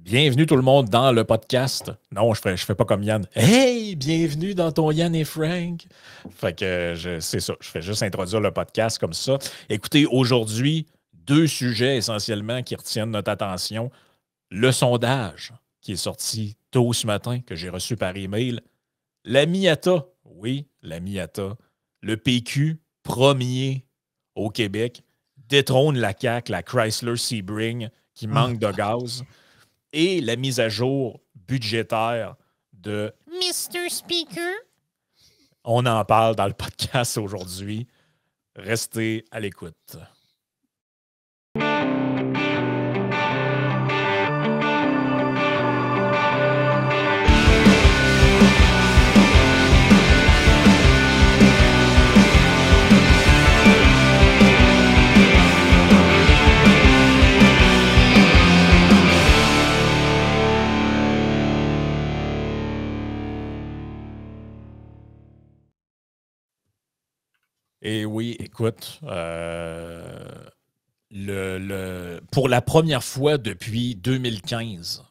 Bienvenue tout le monde dans le podcast. Non, je fais pas comme Yann. Hey, bienvenue dans ton Yann et Frank. Fait que c'est ça. Je fais juste introduire le podcast comme ça. Écoutez, aujourd'hui, deux sujets essentiellement qui retiennent notre attention. Le sondage qui est sorti tôt ce matin, que j'ai reçu par email. La Miata, oui, la Miata. Le PQ, premier au Québec, détrône la CAQ, la Chrysler Sebring, qui manque de gaz et la mise à jour budgétaire de Mr. Speaker. On en parle dans le podcast aujourd'hui. Restez à l'écoute. Et oui, écoute, pour la première fois depuis 2015,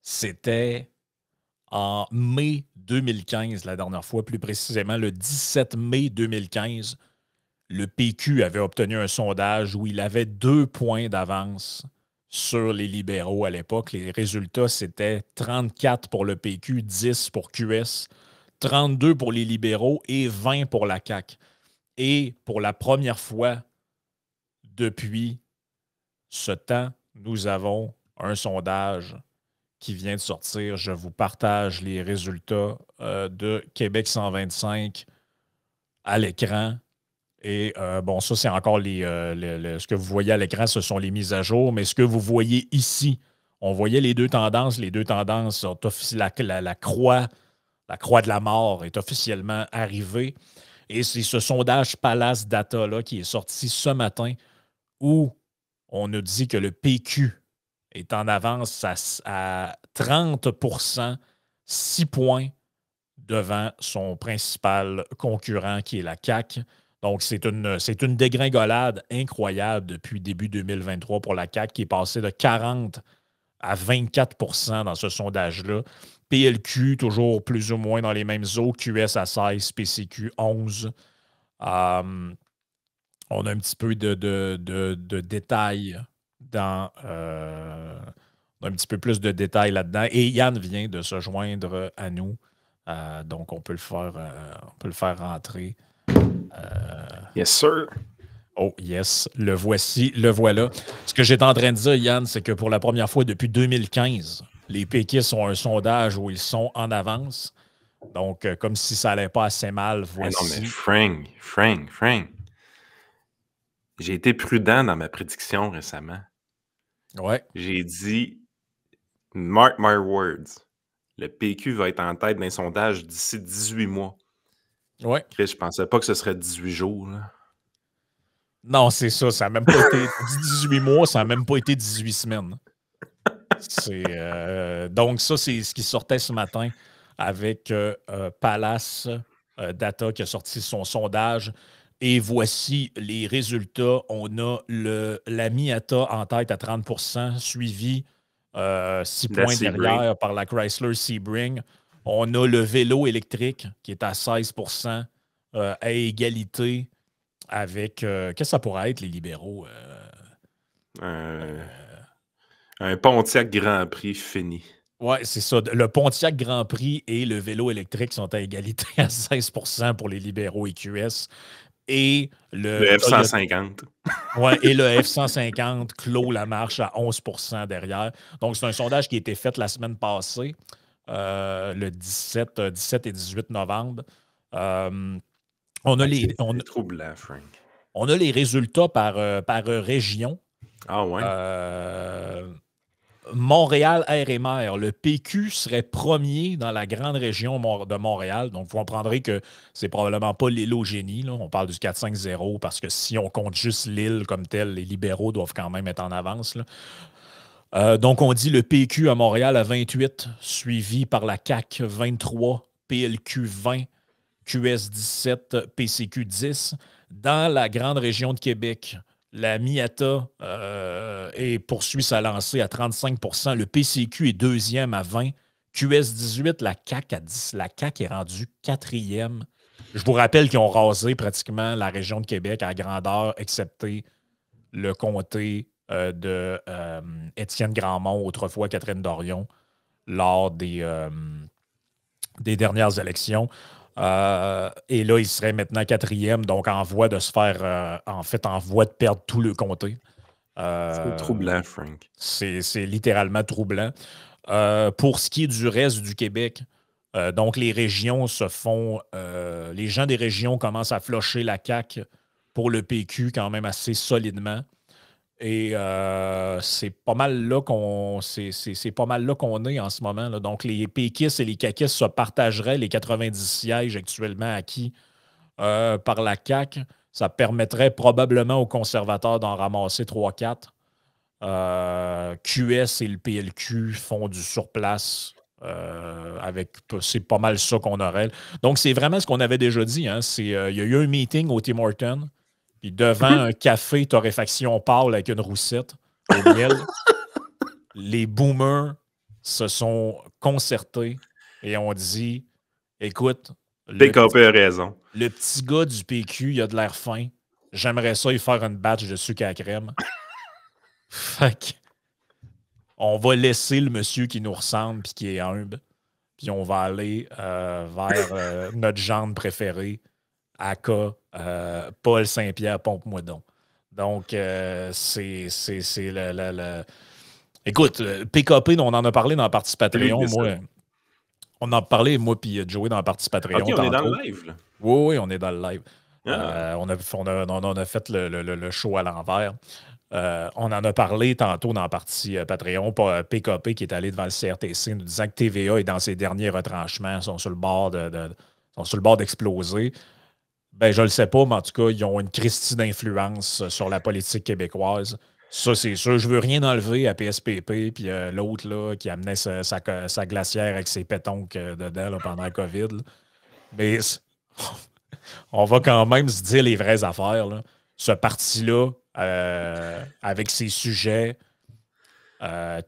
c'était en mai 2015, la dernière fois, plus précisément le 17 mai 2015, le PQ avait obtenu un sondage où il avait 2 points d'avance sur les libéraux à l'époque. Les résultats, c'était 34 pour le PQ, 10 pour QS, 32 pour les libéraux et 20 pour la CAQ. Et pour la première fois depuis ce temps, nous avons un sondage qui vient de sortir. Je vous partage les résultats de Québec 125 à l'écran. Et bon, ça, c'est encore ce que vous voyez à l'écran, ce sont les mises à jour. Mais ce que vous voyez ici, on voyait les deux tendances. Les deux tendances, la croix de la mort est officiellement arrivée. Et c'est ce sondage Palace Data-là qui est sorti ce matin où on nous dit que le PQ est en avance à 30 6 points devant son principal concurrent qui est la CAQ. Donc, c'est une dégringolade incroyable depuis début 2023 pour la CAQ qui est passée de 40 à 24 dans ce sondage-là. PLQ, toujours plus ou moins dans les mêmes eaux. QS à 16, PCQ 11. On a un petit peu de détails dans. On a un petit peu plus de détails là-dedans. Et Yann vient de se joindre à nous. Donc, on peut le faire rentrer. Yes, sir. Oh, yes. Le voici, le voilà. Ce que j'étais en train de dire, Yann, c'est que pour la première fois depuis 2015, les péquistes ont un sondage où ils sont en avance. Donc, comme si ça n'allait pas assez mal, voici. Ah non, mais Frank. J'ai été prudent dans ma prédiction récemment. Ouais. J'ai dit, mark my words, le PQ va être en tête d'un sondage d'ici 18 mois. Ouais. Chris, je pensais pas que ce serait 18 jours. Là. Non, c'est ça. Ça n'a même pas été 18 mois, ça n'a même pas été 18 semaines. Donc, ça, c'est ce qui sortait ce matin avec Palace Data qui a sorti son sondage. Et voici les résultats. On a la Miata en tête à 30 suivi 6 points derrière par la Chrysler Sebring. On a le vélo électrique qui est à 16 à égalité avec. Qu'est-ce que ça pourrait être, les libéraux? Un Pontiac Grand Prix fini. Oui, c'est ça. Le Pontiac Grand Prix et le vélo électrique sont à égalité à 16 pour les libéraux et QS. Et le F-150. Oui, et le F-150 clôt la marche à 11 derrière. Donc, c'est un sondage qui a été fait la semaine passée, le 17 et 18 novembre. On a les, c'est troublant, Frank. On a les résultats par région. Ah ouais? Montréal, RMR, le PQ serait premier dans la grande région de Montréal. Donc, vous comprendrez que c'est probablement pas l'île au génie. Là. On parle du 4-5-0 parce que si on compte juste l'île comme telle, les libéraux doivent quand même être en avance. Là. Donc, on dit le PQ à Montréal à 28, suivi par la CAQ 23, PLQ 20, QS 17, PCQ 10. Dans la grande région de Québec, La Miata poursuit sa lancée à 35 %. Le PCQ est deuxième à 20. QS 18, la CAQ à 10. La CAQ est rendue quatrième. Je vous rappelle qu'ils ont rasé pratiquement la région de Québec à grandeur, excepté le comté de Étienne Grandmont, autrefois Catherine Dorion, lors des dernières élections. Et là, il serait maintenant quatrième, donc en voie de se faire, en voie de perdre tout le comté. C'est troublant, Frank. C'est littéralement troublant. Pour ce qui est du reste du Québec, donc les régions se font. Les gens des régions commencent à flusher la CAQ pour le PQ quand même assez solidement. Et c'est pas mal là qu'on est en ce moment, là. Donc, les péquistes et les caquistes se partageraient les 90 sièges actuellement acquis par la CAQ. Ça permettrait probablement aux conservateurs d'en ramasser 3-4. QS et le PLQ font du surplace. C'est pas mal ça qu'on aurait. Donc, c'est vraiment ce qu'on avait déjà dit. Hein. Il y a eu un meeting au Tim Hortons. Puis devant un café torréfaction pâle avec une roussette au miel, les boomers se sont concertés et ont dit écoute, PKP a raison. le petit gars du PQ, il a de l'air fin. J'aimerais ça y faire une batch de sucre à crème. Fait que on va laisser le monsieur qui nous ressemble puis qui est humble. Puis on va aller vers notre genre préféré, aka Paul Saint-Pierre Pompe-moi donc. Donc, c'est Écoute, PKP, on en a parlé dans la partie Patreon. On en a parlé, moi puis Joey, dans la partie Patreon. OK, on est dans le live, là. Oui, on est dans le live. Ah. On a fait le show à l'envers. On en a parlé tantôt dans la partie Patreon. PKP qui est allé devant le CRTC nous disant que TVA est dans ses derniers retranchements, sont sur le bord d'exploser. Ben, je le sais pas, mais en tout cas, ils ont une Christie d'influence sur la politique québécoise. Ça, c'est sûr. Je veux rien enlever à PSPP, puis l'autre là, qui amenait sa glacière avec ses pétonques dedans là, pendant la COVID. Là. Mais on va quand même se dire les vraies affaires. Là. Ce parti-là, avec ses sujets,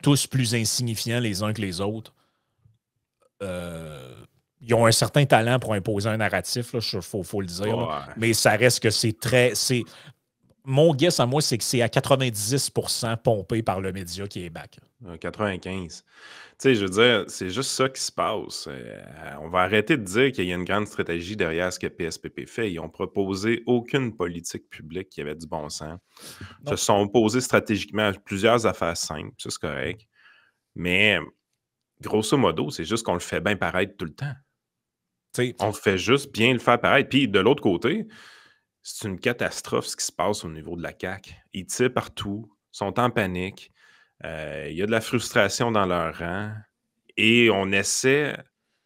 tous plus insignifiants les uns que les autres, ils ont un certain talent pour imposer un narratif, il faut le dire. Ouais. Mais ça reste que c'est très. Mon guess à moi, c'est que c'est à 90% pompé par le média qui est back. 95. Tu sais, je veux dire, c'est juste ça qui se passe. On va arrêter de dire qu'il y a une grande stratégie derrière ce que PSPP fait. Ils n'ont proposé aucune politique publique qui avait du bon sens. Ils se sont opposés stratégiquement à plusieurs affaires simples, ça c'est correct. Mais grosso modo, c'est juste qu'on le fait bien paraître tout le temps. T'sais, on fait juste bien le faire paraître. Puis de l'autre côté, c'est une catastrophe ce qui se passe au niveau de la CAQ. Ils tirent partout, sont en panique. Il y a de la frustration dans leur rang. Et on essaie,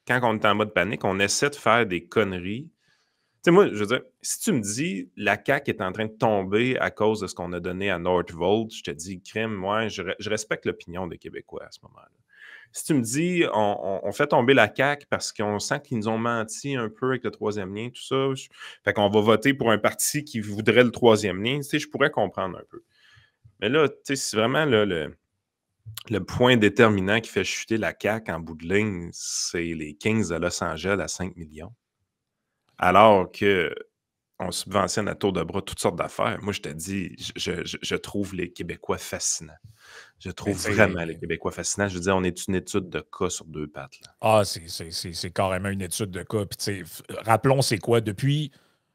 quand on est en mode panique, on essaie de faire des conneries. Tu sais, moi, je veux dire, si tu me dis la CAQ est en train de tomber à cause de ce qu'on a donné à Northvolt, je te dis, crime, moi, je respecte l'opinion des Québécois à ce moment-là. Si tu me dis, on fait tomber la CAQ parce qu'on sent qu'ils nous ont menti un peu avec le troisième lien, tout ça, fait qu'on va voter pour un parti qui voudrait le troisième lien, tu sais, je pourrais comprendre un peu. Mais là, tu sais, c'est vraiment le point déterminant qui fait chuter la CAQ en bout de ligne, c'est les Kings de Los Angeles à 5 millions. Alors qu'on subventionne à tour de bras toutes sortes d'affaires. Moi, je te dis, je trouve les Québécois fascinants. Je trouve vraiment les Québécois fascinants. Je veux dire, on est une étude de cas sur deux pattes. Là. Ah, c'est carrément une étude de cas. Puis, rappelons, c'est quoi? Depuis,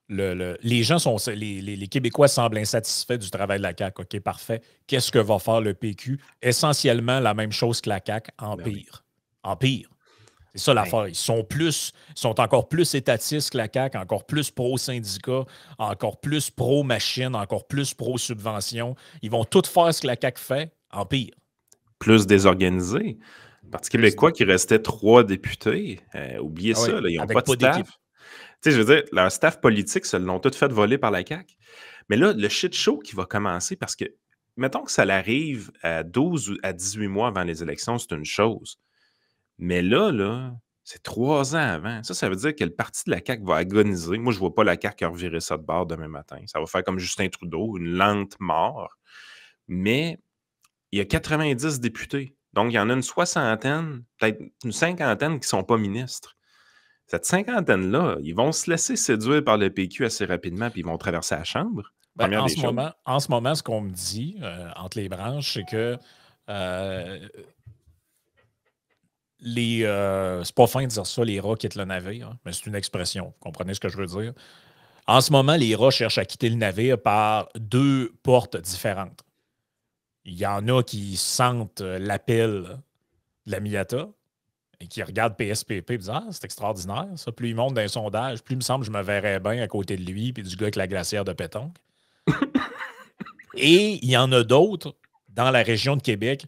les gens sont. Les Québécois semblent insatisfaits du travail de la CAQ. OK, parfait. Qu'est-ce que va faire le PQ? Essentiellement la même chose que la CAQ, en pire. Oui. En pire. C'est ça l'affaire. Ils sont encore plus étatistes que la CAQ, encore plus pro-syndicat, encore plus pro-machine, encore plus pro-subvention. Ils vont tout faire ce que la CAQ fait, en pire. Plus désorganisé. Le Parti québécois qui restait 3 députés, oubliez ça, là, ils n'ont pas de staff. Tu sais, je veux dire, leur staff politique se l'ont tout fait voler par la CAQ. Mais là, le shit show qui va commencer, parce que, mettons que ça l'arrive à 12 ou à 18 mois avant les élections, c'est une chose. Mais là, C'est 3 ans avant. Ça veut dire que le parti de la CAQ va agoniser. Moi, je ne vois pas la CAQ revirer ça de bord demain matin. Ça va faire comme Justin Trudeau, une lente mort. Mais il y a 90 députés. Donc, il y en a une soixantaine, peut-être une cinquantaine qui ne sont pas ministres. Cette cinquantaine-là, ils vont se laisser séduire par le PQ assez rapidement, puis ils vont traverser la Chambre. Ben, Première des choses. en ce moment, ce qu'on me dit entre les branches, c'est que c'est pas fin de dire ça, les rats quittent le navire, hein, mais c'est une expression. Vous comprenez ce que je veux dire? En ce moment, les rats cherchent à quitter le navire par deux portes différentes. Il y en a qui sentent l'appel de la Miata et qui regardent PSPP et disent ah, c'est extraordinaire, ça. Plus il monte dans les sondages, plus il me semble que je me verrais bien à côté de lui puis du gars avec la glacière de pétanque. Et il y en a d'autres dans la région de Québec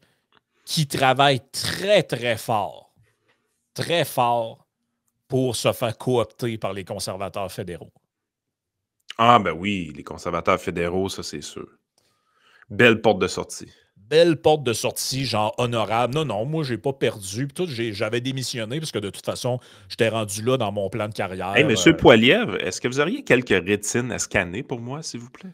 qui travaillent très fort pour se faire coopter par les conservateurs fédéraux. Ah, ben oui, les conservateurs fédéraux, ça, c'est sûr. Belle porte de sortie. Belle porte de sortie, genre honorable. Non, non, moi, j'ai pas perdu. Puis tout, j'avais démissionné parce que de toute façon, j'étais rendu là dans mon plan de carrière. Hey, Monsieur Poilievre, est-ce que vous auriez quelques rétines à scanner pour moi, s'il vous plaît?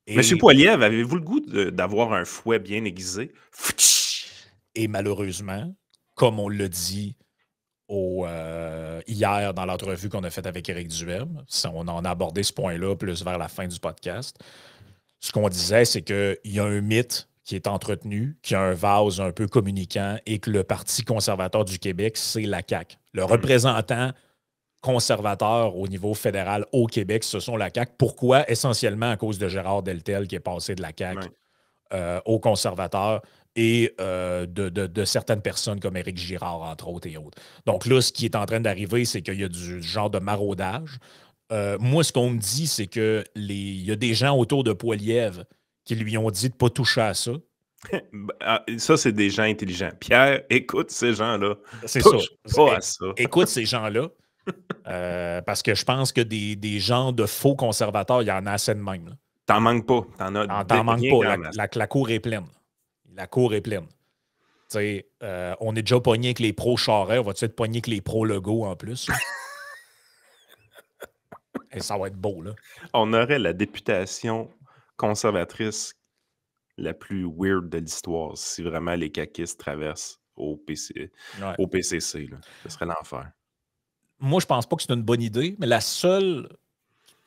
Monsieur Poilievre, avez-vous le goût d'avoir un fouet bien aiguisé? Et malheureusement, comme on l'a dit hier dans l'entrevue qu'on a faite avec Éric Duhem, on en a abordé ce point-là plus vers la fin du podcast. Ce qu'on disait, c'est qu'il y a un mythe qui est entretenu, qui a un vase un peu communicant et que le Parti conservateur du Québec, c'est la CAQ. Le représentant conservateur au niveau fédéral au Québec, ce sont la CAQ. Pourquoi? Essentiellement à cause de Gérard Deltel qui est passé de la CAQ aux conservateurs et de certaines personnes comme Éric Girard, entre autres et autres. Donc là, ce qui est en train d'arriver, c'est qu'il y a du genre de maraudage. Moi, ce qu'on me dit, c'est qu'il y a des gens autour de Poilievre qui lui ont dit de ne pas toucher à ça. Ça, c'est des gens intelligents. Pierre, écoute ces gens-là. C'est Touche ça. pas à ça. Écoute ces gens-là. Parce que je pense que des gens de faux conservateurs, il y en a assez de même. Là. T'en manques pas. T'en manques pas. La cour est pleine. La cour est pleine. On est déjà pogné avec les pros Charest. On va-tu être pogné avec les pros Legault en plus? Et ça va être beau, là. On aurait la députation conservatrice la plus weird de l'histoire si vraiment les caquistes traversent au PCC. Là. Ce serait l'enfer. Moi, je pense pas que c'est une bonne idée, mais la seule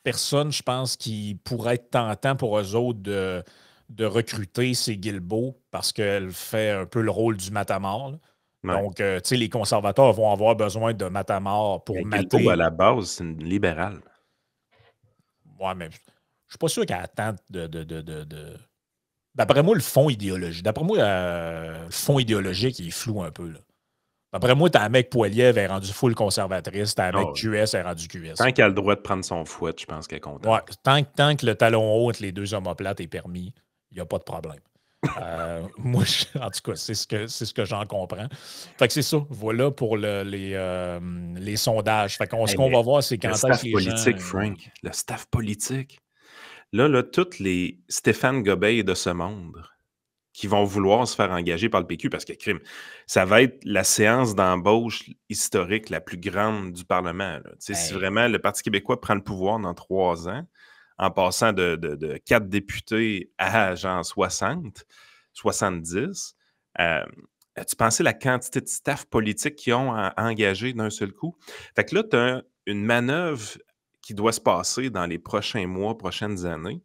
personne, je pense, qui pourrait être tentant pour eux autres de recruter, c'est Guilbeault, parce qu'elle fait un peu le rôle du matamor. Ouais. Donc, tu sais, les conservateurs vont avoir besoin de matamor pour mater. Guilbeault, à la base, c'est une libérale. Ouais, mais je suis pas sûr qu'elle attende D'après moi, le fond idéologique. D'après moi, le fond idéologique, il est flou un peu. Là. D'après moi, t'as un mec Poilievre, elle est rendu full conservatrice. T'as un mec QS, elle est rendu QS. Tant qu'elle a le droit de prendre son fouet, je pense qu'elle est contente. Ouais, tant que le talon haut entre les deux omoplates est permis, il n'y a pas de problème. Moi, en tout cas, c'est ce que j'en comprends. Fait que c'est ça. Voilà pour les sondages. Fait qu'on, ce qu'on va voir, c'est quand est-ce que les politique, gens... Frank. Le staff politique. Là, tous les Stéphane Gobeil de ce monde qui vont vouloir se faire engager par le PQ parce que, crime, ça va être la séance d'embauche historique la plus grande du Parlement. Si vraiment le Parti québécois prend le pouvoir dans 3 ans, en passant de 4 députés à genre 60, 70, as-tu pensé la quantité de staff politique qu'ils ont à engager d'un seul coup? Fait que là, tu as une manœuvre qui doit se passer dans les prochains mois, prochaines années,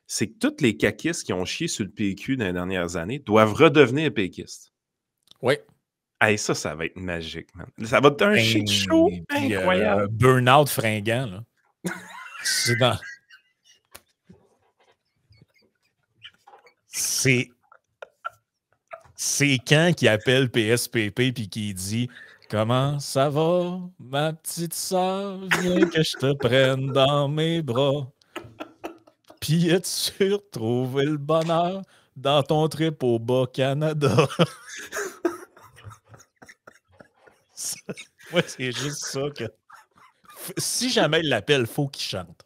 c'est que tous les caquistes qui ont chié sur le PQ dans les dernières années doivent redevenir péquistes. Oui. Hey, ça va être magique, man. Ça va être un shit show incroyable. Burnout fringant, là. C'est dans... C'est quand qui appelle PSPP puis qui dit « Comment ça va, ma petite sœur? Viens que je te prenne dans mes bras. Puis as-tu retrouvé le bonheur dans ton trip au Bas-Canada? » Moi, c'est juste ça que... Si jamais il l'appelle, il faut qu'il chante.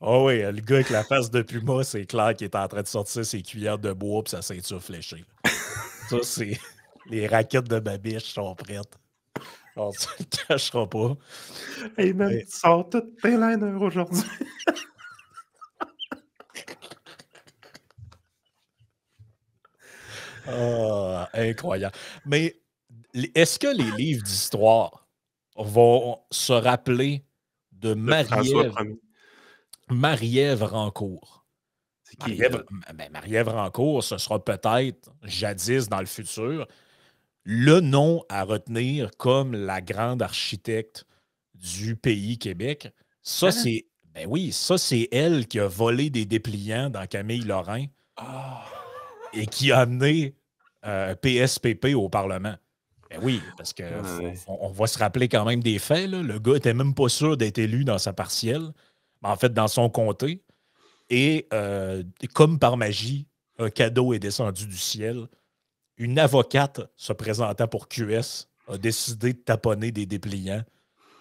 Oh oui, le gars avec la face de Puma, c'est clair qu'il est en train de sortir ses cuillères de bois et sa ceinture fléchée. Ça, c'est... Les raquettes de Babiche sont prêtes. On se le cachera pas. Hey man, Mais- tu sors toutes tes liners aujourd'hui. Ah, incroyable. Mais est-ce que les livres d'histoire vont se rappeler de De François Marie-Ève Ier. Marie-Ève Rancourt? C'est qui elle? Marie-Ève Rancourt, ce sera peut-être, jadis dans le futur, le nom à retenir comme la grande architecte du pays Québec. Ça, Hein? c'est. Ben oui, ça, c'est elle qui a volé des dépliants dans Camille Lorrain Ah! et qui a amené PSPP au Parlement. Ben oui, parce que Ouais. on va se rappeler quand même des faits, là. Le gars était même pas sûr d'être élu dans sa partielle, mais en fait, dans son comté. Et comme par magie, un cadeau est descendu du ciel. Une avocate se présentant pour QS a décidé de taponner des dépliants.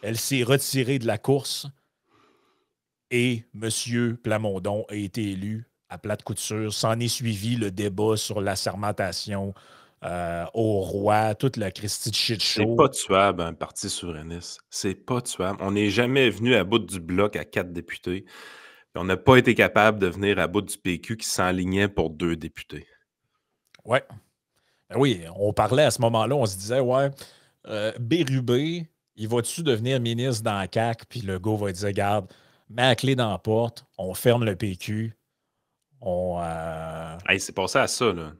Elle s'est retirée de la course et M. Plamondon a été élu à plate couture. S'en est suivi le débat sur la sermentation au roi, toute la Christie de shit C'est show. pas tuable, un parti souverainiste. C'est pas tuable. On n'est jamais venu à bout du bloc à 4 députés. Puis on n'a pas été capable de venir à bout du PQ qui s'enlignait pour 2 députés. Ouais. Ben oui, on parlait à ce moment-là, on se disait, ouais, Bérubé, il va-tu devenir ministre dans la CAQ? Puis le gars va dire, garde, mets la clé dans la porte, on ferme le PQ, on. Hey, c'est passé à ça, là.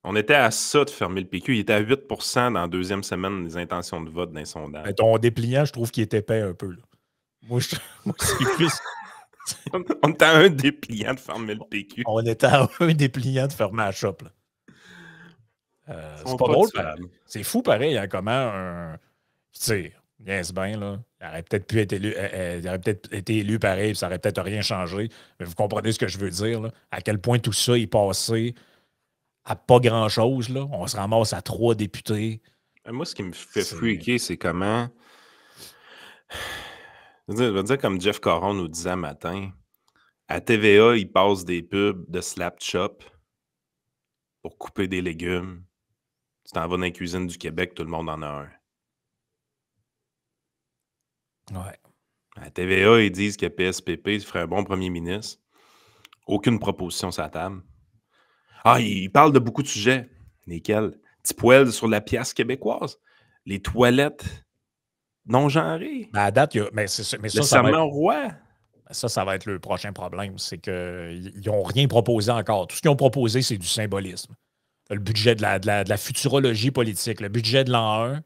On était à ça de fermer le PQ. Il était à 8 dans la deuxième semaine des intentions de vote d'un sondage. Ben, ton dépliant, je trouve qu'il est épais un peu. Là. Moi, moi, c'est plus. On était à un dépliant de fermer le PQ. On était à un dépliant de fermer la shop. Là. Ils C'est sont pas drôle. tuables. C'est fou pareil, hein, comment un. Tu sais, yes, ben, là. Il aurait peut-être pu être élu. Il aurait peut-être été élu pareil, puis ça aurait peut-être rien changé. Mais vous comprenez ce que je veux dire, là? À quel point tout ça est passé à pas grand-chose, là. On se ramasse à 3 députés. Moi, ce qui me fait C'est- freaker, c'est comment. Je veux dire, comme Jeff Caron nous disait un matin, à TVA, ils passent des pubs de Slap Shop pour couper des légumes. Tu t'en vas dans la cuisine du Québec, tout le monde en a un. Ouais. À TVA, ils disent que PSPP ferait un bon premier ministre. Aucune proposition sur la table. Ah, ils parlent de beaucoup de sujets. Lesquels? Petit poêle sur la pièce québécoise. Les toilettes non-genrées. Ben, à date, mais Le serment au roi. ça va être le prochain problème. C'est qu'ils n'ont rien proposé encore. Tout ce qu'ils ont proposé, c'est du symbolisme. Le budget de la futurologie politique, le budget de l'an 1,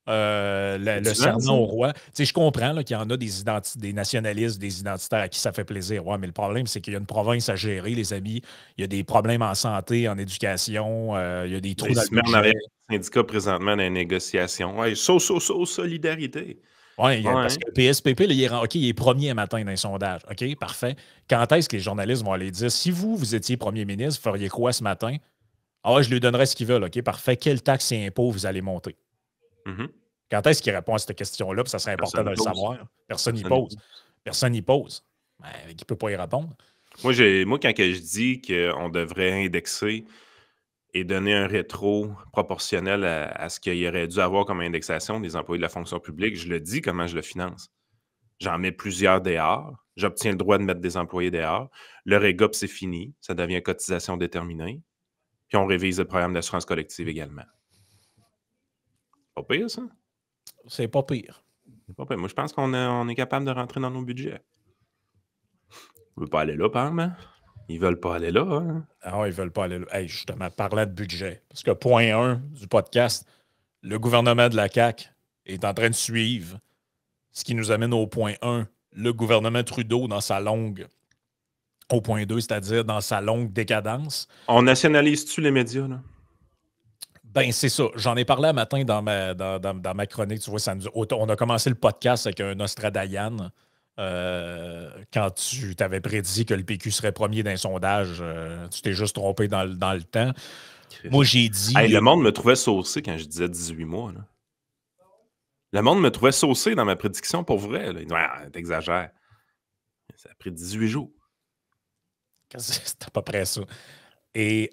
le serment au roi. Tu sais, je comprends là, qu'il y en a des nationalistes, des identitaires à qui ça fait plaisir. Ouais, mais le problème, c'est qu'il y a une province à gérer, les amis. Il y a des problèmes en santé, en éducation. Il y a des trous dans le budget. En arrière du syndicat présentement dans les négociations. Ouais, solidarité. Oui, parce que le PSPP, là, il est premier matin dans les sondages. OK, parfait. Quand est-ce que les journalistes vont aller dire si vous étiez premier ministre, vous feriez quoi ce matin? Ah ouais, je lui donnerais ce qu'ils veulent. OK, parfait. Quelles taxes et impôts vous allez monter? Quand est-ce qu'il répond à cette question-là? Puis ça serait important de le savoir. Personne n'y pose. Personne n'y pose. Ben, il ne peut pas y répondre. Moi, quand je dis qu'on devrait indexer et donner un rétro proportionnel à ce qu'il aurait dû avoir comme indexation des employés de la fonction publique, je le dis comment je le finance. J'en mets plusieurs dehors. J'obtiens le droit de mettre des employés dehors. Le REGOP, c'est fini. Ça devient cotisation déterminée. Puis on révise le programme d'assurance collective également. Pas pire, ça? C'est pas pire. C'est pas pire. Moi, je pense qu'on est capable de rentrer dans nos budgets. On ne veut pas aller là, par exemple. Hein? Ils veulent pas aller là. Hein? Ah, ils veulent pas aller là. Hey, justement, parlant de budget. Parce que point 1 du podcast, le gouvernement de la CAQ est en train de suivre, ce qui nous amène au point 1, le gouvernement Trudeau dans sa longue, au point 2, c'est-à-dire dans sa longue décadence. On nationalise-tu les médias, là? Ben, c'est ça. J'en ai parlé un matin dans ma chronique. Tu vois, on a commencé le podcast avec un Nostradayan. Quand tu t'avais prédit que le PQ serait premier d'un sondage, tu t'es juste trompé dans le temps. Moi, j'ai dit... Hey, le monde me trouvait saucé quand je disais 18 mois. Là. Le monde me trouvait saucé dans ma prédiction pour vrai. Là. Il dit, ouais, t'exagères. Ça a pris 18 jours. C'est à peu près ça. Et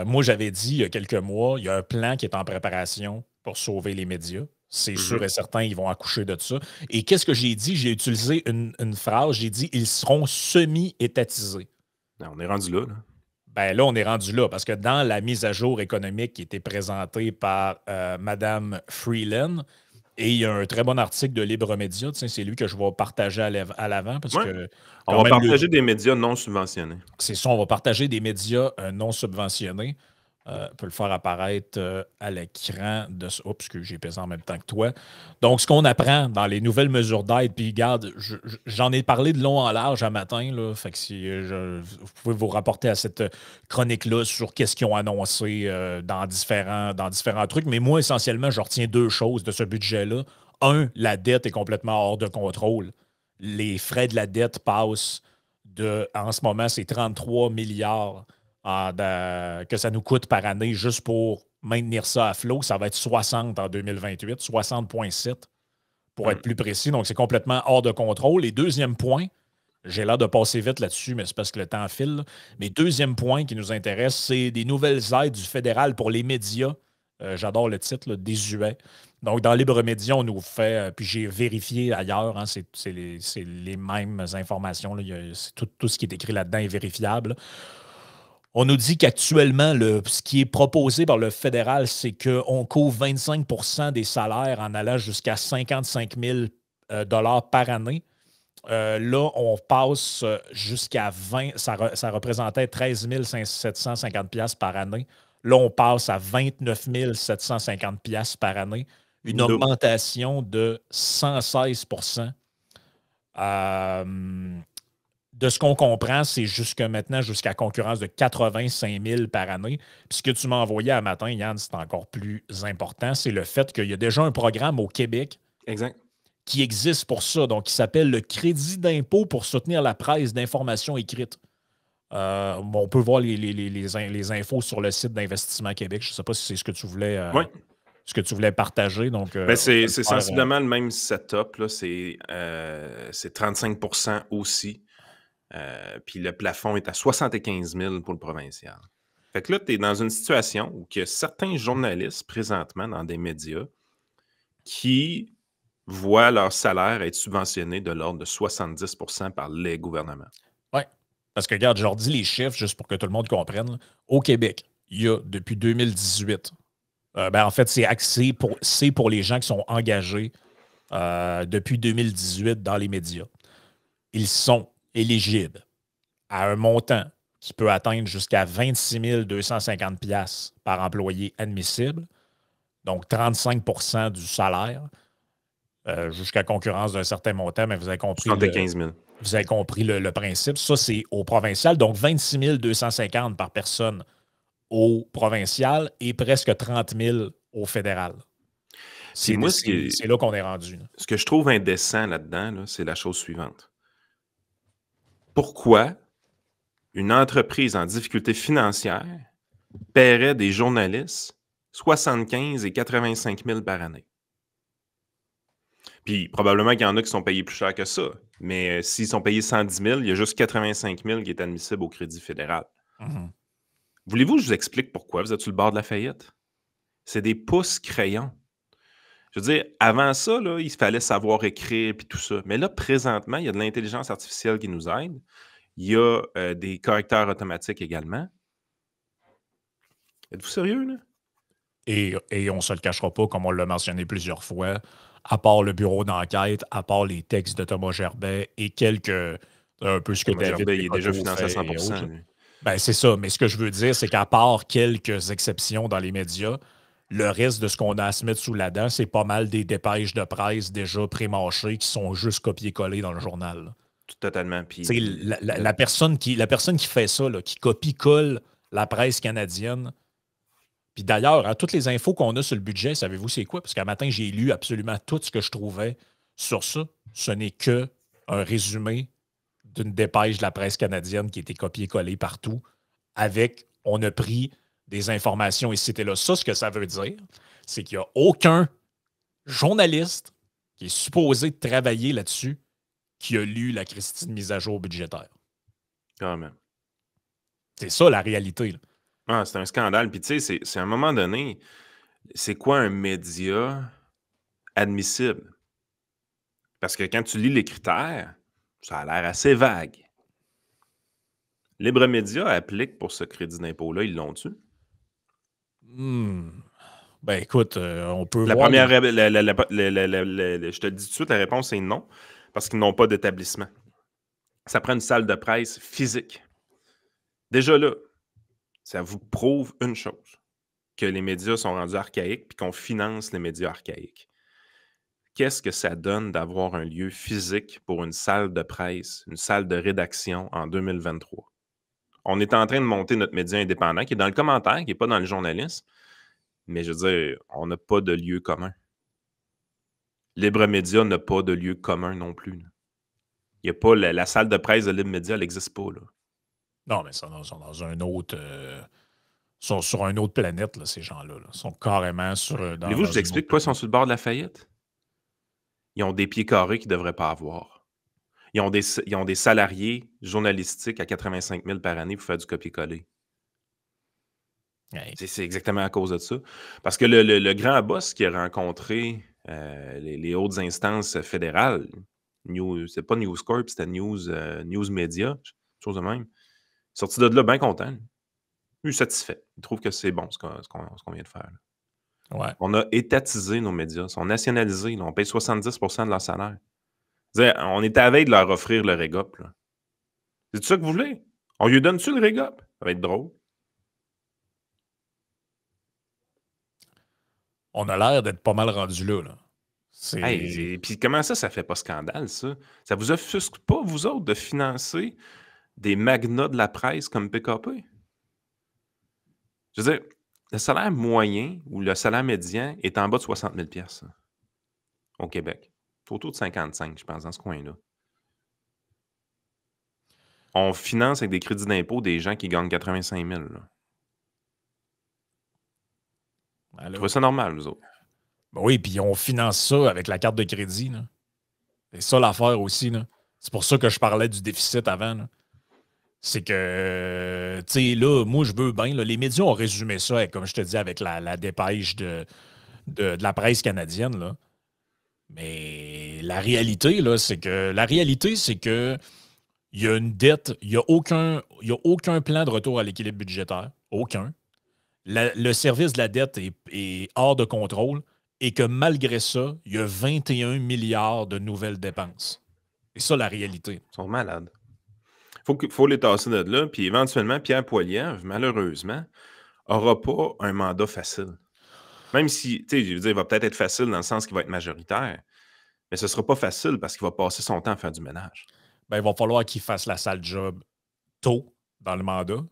moi, j'avais dit il y a quelques mois, il y a un plan qui est en préparation pour sauver les médias. C'est sûr et certain, ils vont accoucher de ça. Et qu'est-ce que j'ai dit? J'ai utilisé une phrase, j'ai dit ils seront semi-étatisés. On est rendu là. Ben là, on est rendu là, parce que dans la mise à jour économique qui était présentée par Mme Freeland, et il y a un très bon article de Libre Média, c'est lui que je vais partager à l'avant, parce que on va partager des médias non subventionnés. C'est ça, on va partager des médias non subventionnés. On peut le faire apparaître à l'écran de ça. Oups, que j'ai pesé en même temps que toi. Donc, ce qu'on apprend dans les nouvelles mesures d'aide, puis regarde, j'en ai parlé de long en large un matin, là, fait que vous pouvez vous rapporter à cette chronique-là sur qu'est-ce qu'ils ont annoncé dans différents trucs. Mais moi, essentiellement, je retiens deux choses de ce budget-là. Un, la dette est complètement hors de contrôle. Les frais de la dette passent en ce moment, c'est 33 milliards que ça nous coûte par année juste pour maintenir ça à flot. Ça va être 60 en 2028, 60,7 pour être plus précis. Donc, c'est complètement hors de contrôle. Et deuxième point, j'ai l'air de passer vite là-dessus, mais c'est parce que le temps file. Mais deuxième point qui nous intéresse, c'est des nouvelles aides du fédéral pour les médias. J'adore le titre, là, désuet. Donc, dans Libre Média, on nous fait, puis j'ai vérifié ailleurs, hein, c'est les mêmes informations. Là, tout ce qui est écrit là-dedans est vérifiable. On nous dit qu'actuellement, ce qui est proposé par le fédéral, c'est qu'on couvre 25 des salaires en allant jusqu'à 55 000 par année. Là, on passe jusqu'à 20, ça représentait 13 750 par année. Là, on passe à 29 750 par année. Une augmentation de 116 de ce qu'on comprend, c'est jusqu'à maintenant jusqu'à concurrence de 85 000 par année. Puis ce que tu m'as envoyé à matin, Yann, c'est encore plus important, c'est le fait qu'il y a déjà un programme au Québec qui existe pour ça, donc qui s'appelle le crédit d'impôt pour soutenir la presse d'information écrite. On peut voir les infos sur le site d'Investissement Québec. Je ne sais pas si c'est ce que tu voulais, ce que tu voulais partager. Donc, c'est sensiblement le même setup. C'est 35 aussi. Puis le plafond est à 75 000 pour le provincial. Fait que là, tu es dans une situation où il y a certains journalistes présentement dans des médias qui voient leur salaire être subventionné de l'ordre de 70 par les gouvernements. Oui. Parce que, regarde, je leur dis les chiffres juste pour que tout le monde comprenne. Là. Au Québec, il y a depuis 2018, en fait, c'est pour les gens qui sont engagés depuis 2018 dans les médias. Ils sont éligibles à un montant qui peut atteindre jusqu'à 26 250 $ par employé admissible, donc 35 du salaire, jusqu'à concurrence d'un certain montant, mais vous avez compris, 75 000. Vous avez compris le principe. Ça, c'est au provincial, donc 26 250 par personne au provincial et presque 30 000 au fédéral. C'est là qu'on est rendu. Là. Ce que je trouve indécent là-dedans, là, c'est la chose suivante. Pourquoi une entreprise en difficulté financière paierait des journalistes 75 et 85 000 par année? Puis probablement qu'il y en a qui sont payés plus cher que ça. Mais s'ils sont payés 110 000, il y a juste 85 000 qui est admissible au crédit fédéral. Voulez-vous que je vous explique pourquoi vous êtes sur le bord de la faillite? C'est des pouces crayons. Je veux dire, avant ça, là, il fallait savoir écrire et tout ça. Mais là, présentement, il y a de l'intelligence artificielle qui nous aide. Il y a des correcteurs automatiques également. Êtes-vous sérieux, là? Et on ne se le cachera pas, comme on l'a mentionné plusieurs fois, à part le bureau d'enquête, à part les textes de Thomas Gerbet et quelques... un peu ce que Thomas Gerbet, il est déjà financé à 100%. Ben, c'est ça. Mais ce que je veux dire, c'est qu'à part quelques exceptions dans les médias, le reste de ce qu'on a à se mettre sous la dent, c'est pas mal des dépêches de presse déjà pré-mâchées qui sont juste copiées-collées dans le journal. Là. Totalement. Puis, la personne qui fait ça, là, qui copie-colle la presse canadienne. Puis d'ailleurs, toutes les infos qu'on a sur le budget, savez-vous c'est quoi? Parce qu'un matin, j'ai lu absolument tout ce que je trouvais sur ça. Ce n'est que un résumé d'une dépêche de la presse canadienne qui a été copiée-collée partout avec, on a pris des informations ici et là. Ça, ce que ça veut dire, c'est qu'il n'y a aucun journaliste qui est supposé travailler là-dessus qui a lu la Christine mise à jour budgétaire. Quand même. C'est ça la réalité. Là. Ah, c'est un scandale. Puis tu sais, c'est à un moment donné, c'est quoi un média admissible? Parce que quand tu lis les critères, ça a l'air assez vague. Libre Média applique pour ce crédit d'impôt-là, ils l'ont-tu? Ben écoute, on peut La voir. première, je te le dis tout de suite, la réponse est non, parce qu'ils n'ont pas d'établissement. Ça prend une salle de presse physique. Déjà là, ça vous prouve une chose, que les médias sont rendus archaïques puis qu'on finance les médias archaïques. Qu'est-ce que ça donne d'avoir un lieu physique pour une salle de presse, une salle de rédaction en 2023? On est en train de monter notre média indépendant qui est dans le commentaire, qui n'est pas dans le journalisme, mais je veux dire, on n'a pas de lieu commun. Libre Média n'a pas de lieu commun non plus. Il y a pas la salle de presse de Libre Média, elle n'existe pas. Là. Non, mais ils sont dans un autre. Sont sur une autre planète, là, ces gens-là. Là. Ils sont carrément Voulez-vous que je vous une explique autre pourquoi ils sont planète. sur le bord de la faillite? Ils ont des pieds carrés qu'ils ne devraient pas avoir. Ils ont des salariés journalistiques à 85 000 par année pour faire du copier-coller. Ouais. C'est exactement à cause de ça. Parce que le grand boss qui a rencontré les hautes instances fédérales, c'est pas News Corp, c'était News Media, chose de même, sorti de là bien content. Lui, satisfait. Il trouve que c'est bon ce qu'on vient de faire. Là. Ouais. On a étatisé nos médias, ils sont nationalisés. Là. On paye 70 de leur salaire. On est à la veille de leur offrir le régop. C'est ça que vous voulez? On lui donne-tu le régop? Ça va être drôle. On a l'air d'être pas mal rendu là. Là. Hey, puis comment ça fait pas scandale, ça? Ça vous offusque pas, vous autres, de financer des magnats de la presse comme PKP? Je veux dire, le salaire moyen ou le salaire médian est en bas de 60 000 ça, au Québec. C'est autour de 55, je pense, dans ce coin-là. On finance avec des crédits d'impôt des gens qui gagnent 85 000. Là. Vous trouvez ça normal, vous autres? Ben oui, puis on finance ça avec la carte de crédit. Là. C'est ça l'affaire aussi. Là. C'est pour ça que je parlais du déficit avant. Là. C'est que, tu sais, là, moi, je veux bien. Là, les médias ont résumé ça, comme je te dis, avec la dépêche de la presse canadienne. Là. Mais la réalité, là, c'est que il y a une dette, il n'y a aucun plan de retour à l'équilibre budgétaire. Aucun. Le service de la dette est hors de contrôle et que malgré ça, il y a 21 milliards de nouvelles dépenses. C'est ça la réalité. Ils sont malades. Faut les tasser de là. Puis éventuellement, Pierre Poilievre, malheureusement, n'aura pas un mandat facile. Même si, tu sais, je veux dire, il va peut-être être facile dans le sens qu'il va être majoritaire, mais ce ne sera pas facile parce qu'il va passer son temps à faire du ménage. Ben, il va falloir qu'il fasse la sale job tôt dans le mandat.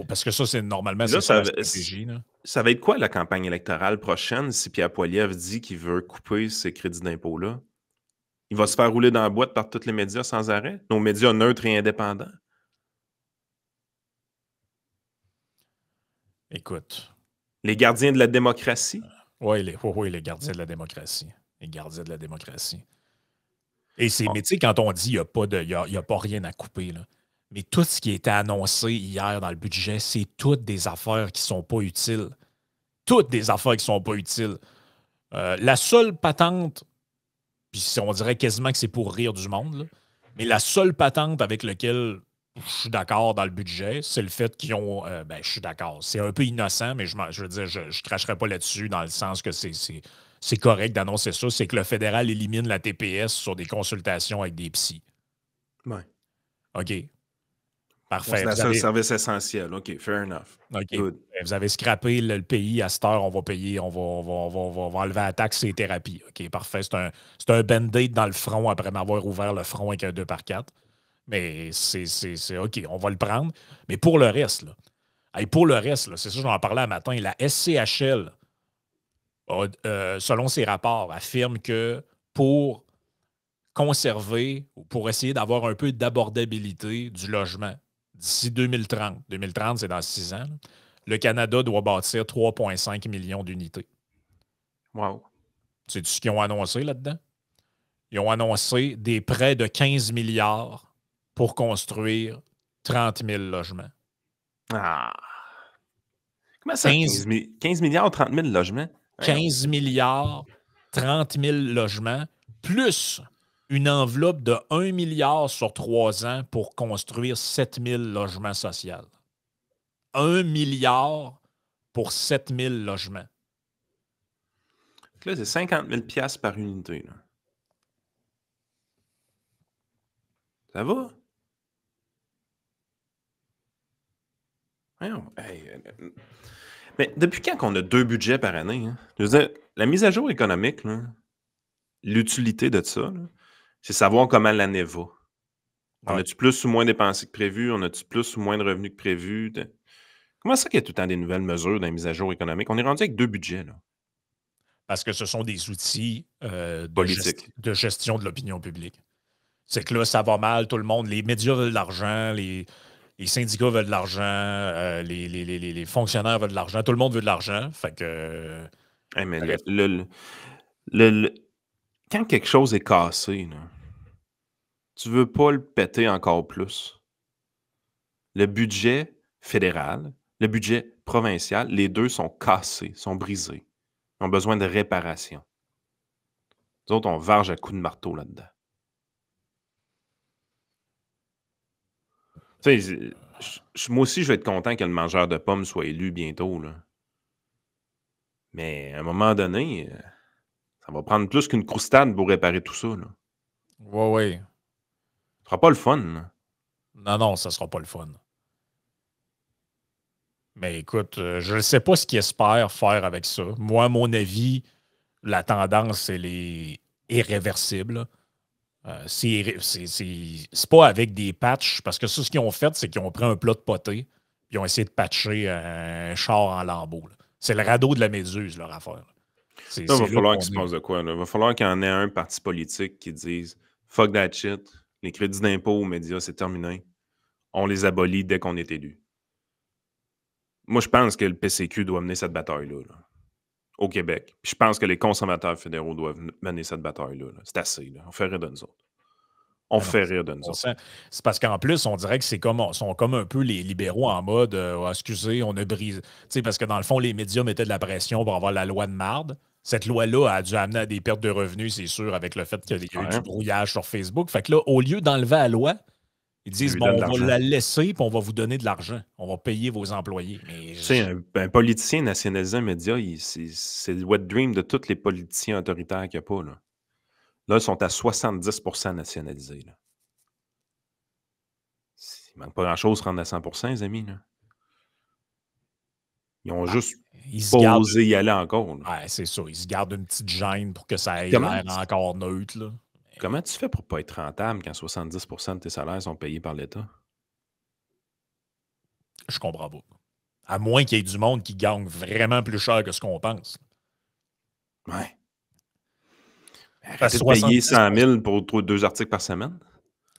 Parce que ça, c'est normalement, c'est ça la stratégie. Là. Ça va être quoi la campagne électorale prochaine si Pierre Poilievre dit qu'il veut couper ces crédits d'impôt-là? Il va se faire rouler dans la boîte par tous les médias sans arrêt? Nos médias neutres et indépendants? Écoute. Les gardiens de la démocratie? Oui, les gardiens de la démocratie. Les gardiens de la démocratie. Et mais tu sais, quand on dit qu'il n'y a pas rien à couper, là. Mais tout ce qui a été annoncé hier dans le budget, c'est toutes des affaires qui ne sont pas utiles. Toutes des affaires qui ne sont pas utiles. La seule patente, puis on dirait quasiment que c'est pour rire du monde, là, mais la seule patente avec laquelle je suis d'accord dans le budget, c'est le fait qu'ils ont. Je suis d'accord. C'est un peu innocent, mais je veux dire, je ne cracherai pas là-dessus dans le sens que c'est correct d'annoncer ça. C'est que le fédéral élimine la TPS sur des consultations avec des psys. Oui. OK. Parfait. C'est un service essentiel. OK, fair enough. OK. Good. Vous avez scrappé le pays. À cette heure, on va payer, on va enlever la taxe et les thérapies. OK, parfait. C'est un band-aid dans le front après m'avoir ouvert le front avec un 2x4. Mais c'est OK, on va le prendre. Mais pour le reste, là, c'est ça, j'en parlais un matin, la SCHL, selon ses rapports, affirme que pour conserver ou pour essayer d'avoir un peu d'abordabilité du logement d'ici 2030, 2030, c'est dans 6 ans, là, le Canada doit bâtir 3,5 millions d'unités. Wow. C'est ce qu'ils ont annoncé là-dedans? ils ont annoncé des prêts de 15 milliards pour construire 30 000 logements. Ah! Comment ça, 15, 15 milliards, 30 000 logements? 15 milliards, 30 000 logements, plus une enveloppe de 1 milliard sur 3 ans pour construire 7 000 logements sociaux. 1 milliard pour 7 000 logements. Là, c'est 50 000 $ par unité. Là. Ça va? Mais depuis quand qu'on a 2 budgets par année? Hein? Je veux dire, la mise à jour économique, l'utilité de ça, là, c'est savoir comment l'année va. On a-tu plus ou moins dépensé que prévu? On a-tu plus ou moins de revenus que prévu? Comment ça qu'il y a tout le temps des nouvelles mesures dans la mise à jour économique? On est rendu avec 2 budgets. Là. Parce que ce sont des outils Politiques. de gestion de l'opinion publique. C'est que là, ça va mal, tout le monde, les médias veulent de l'argent, les syndicats veulent de l'argent, les fonctionnaires veulent de l'argent, tout le monde veut de l'argent. Fait que. Hey, mais quand quelque chose est cassé, là, tu veux pas le péter encore plus. Le budget fédéral, le budget provincial, les deux sont cassés, sont brisés. Ils ont besoin de réparation. Nous autres, on varge à coups de marteau là-dedans. Tu sais, moi aussi, je vais être content que le mangeur de pommes soit élu bientôt. Là. Mais à un moment donné, ça va prendre plus qu'une croustade pour réparer tout ça. Là. Oui. Ce sera pas le fun. Là. Non, ça sera pas le fun. Mais écoute, je ne sais pas ce qu'ils espèrent faire avec ça. Moi, à mon avis, la tendance, elle est irréversible. C'est pas avec des patchs, parce que ça, ce qu'ils ont fait, c'est qu'ils ont pris un plat de poté, puis ils ont essayé de patcher un char en lambeaux. C'est le radeau de la méduse, leur affaire. Il va falloir qu'il se passe de quoi. Il va falloir qu'il y en ait un parti politique qui dise « Fuck that shit, les crédits d'impôt aux médias, c'est terminé. On les abolit dès qu'on est élu. » Moi, je pense que le PCQ doit mener cette bataille-là au Québec. Puis je pense que les conservateurs fédéraux doivent mener cette bataille-là. C'est assez. Là. On fait rire de nous autres. Fait rire de nous autres. C'est parce qu'en plus, on dirait que sont comme un peu les libéraux en mode excusez, on a brisé. Parce que dans le fond, les médias mettaient de la pression pour avoir la loi de marde. Cette loi-là a dû amener à des pertes de revenus, c'est sûr, avec le fait qu'il y a eu du brouillage sur Facebook. Fait que là, au lieu d'enlever la loi, ils disent on va la laisser puis on va vous donner de l'argent. On va payer vos employés. Tu sais, un politicien nationalisé un média, c'est le wet dream de tous les politiciens autoritaires qu'il n'y a pas. Là, ils sont à 70% nationalisés. Là. Il ne manque pas grand-chose pour rendre à 100%, les amis. Là. Ils ont juste osé y aller encore. Ouais, c'est ça. Ils se gardent une petite gêne pour que ça ait l'air encore neutre. Là. Comment tu fais pour ne pas être rentable quand 70% de tes salaires sont payés par l'État? Je comprends pas. À moins qu'il y ait du monde qui gagne vraiment plus cher que ce qu'on pense. Ouais. Arrêtez de payer 100 000 pour 2 articles par semaine?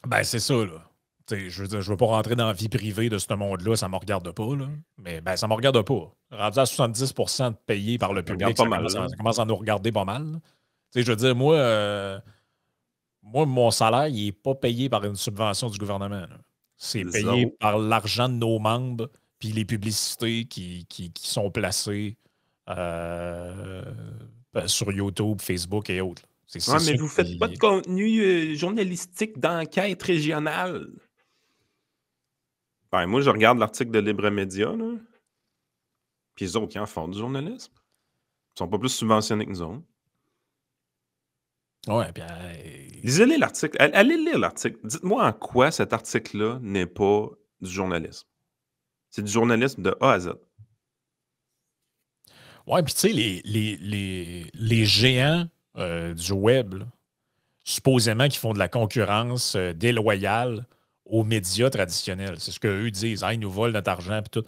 Ben, c'est ça, là. Je veux veux pas rentrer dans la vie privée de ce monde-là, ça me regarde pas, là. Mais ben, ça me regarde pas. Rendu à 70% de payé par le public, ça commence à nous regarder pas mal. Je veux dire, moi, mon salaire, il n'est pas payé par une subvention du gouvernement. C'est payé par l'argent de nos membres puis les publicités qui sont placées sur YouTube, Facebook et autres. Mais vous ne faites pas de contenu journalistique d'enquête régionale. Ben, moi, je regarde l'article de Libre Média, là. Puis les autres, ils en font du journalisme. Ils sont pas plus subventionnés que nous autres. Ouais, puis. Lisez-les l'article. Allez lire l'article. Dites-moi en quoi cet article-là n'est pas du journalisme. C'est du journalisme de A à Z. Ouais, puis tu sais, les géants du web, là, supposément qui font de la concurrence déloyale aux médias traditionnels. C'est ce qu'eux disent. Ils nous volent notre argent et tout.